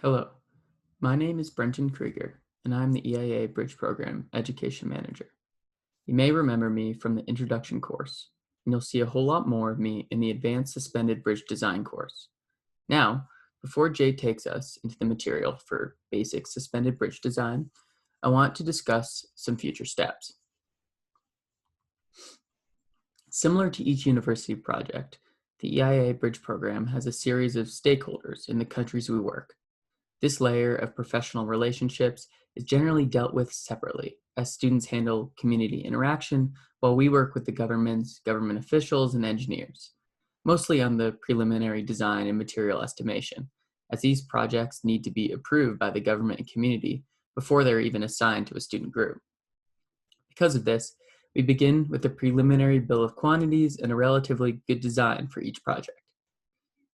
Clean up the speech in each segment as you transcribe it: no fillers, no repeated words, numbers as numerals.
Hello, my name is Brenton Krieger, and I'm the EIA Bridge Program Education Manager. You may remember me from the Introduction course, and you'll see a whole lot more of me in the Advanced Suspended Bridge Design course. Now, before Jay takes us into the material for Basic Suspended Bridge Design, I want to discuss some future steps. Similar to each university project, the EIA Bridge Program has a series of stakeholders in the countries we work. This layer of professional relationships is generally dealt with separately, as students handle community interaction while we work with the governments, government officials, and engineers, mostly on the preliminary design and material estimation, as these projects need to be approved by the government and community before they're even assigned to a student group. Because of this, we begin with a preliminary bill of quantities and a relatively good design for each project.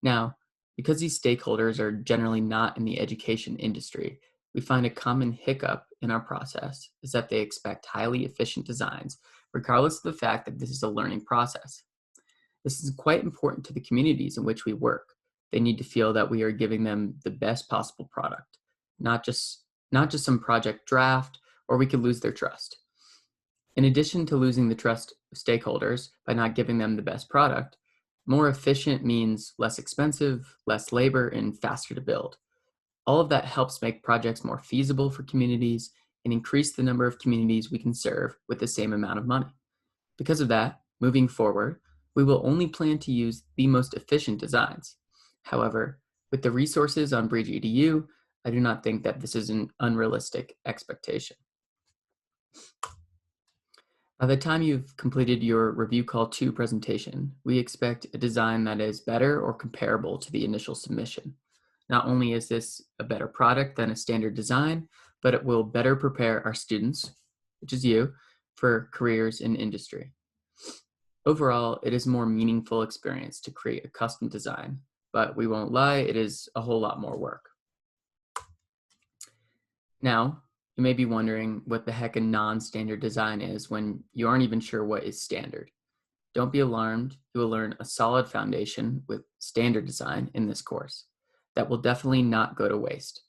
Now, because these stakeholders are generally not in the education industry, we find a common hiccup in our process is that they expect highly efficient designs, regardless of the fact that this is a learning process. This is quite important to the communities in which we work. They need to feel that we are giving them the best possible product, not just some project draft, or we could lose their trust. In addition to losing the trust of stakeholders by not giving them the best product, more efficient means less expensive, less labor, and faster to build. All of that helps make projects more feasible for communities and increase the number of communities we can serve with the same amount of money. Because of that, moving forward, we will only plan to use the most efficient designs. However, with the resources on Bridge EDU, I do not think that this is an unrealistic expectation. By the time you've completed your Review Call 2 presentation, we expect a design that is better or comparable to the initial submission. Not only is this a better product than a standard design, but it will better prepare our students, which is you, for careers in industry. Overall, it is a more meaningful experience to create a custom design, but we won't lie, it is a whole lot more work. Now, you may be wondering what the heck a non-standard design is when you aren't even sure what is standard. Don't be alarmed, you will learn a solid foundation with standard design in this course. That will definitely not go to waste.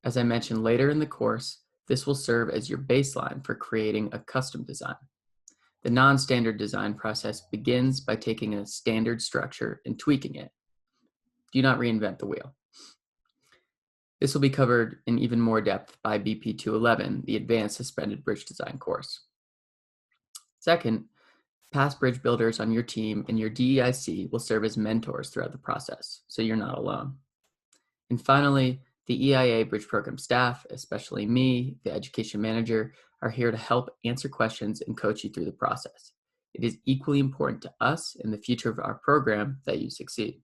As I mentioned later in the course, this will serve as your baseline for creating a custom design. The non-standard design process begins by taking a standard structure and tweaking it. Do not reinvent the wheel. This will be covered in even more depth by BP211, the Advanced Suspended Bridge Design course. Second, past bridge builders on your team and your DEIC will serve as mentors throughout the process, so you're not alone. And finally, the EIA Bridge Program staff, especially me, the education manager, are here to help answer questions and coach you through the process. It is equally important to us in the future of our program that you succeed.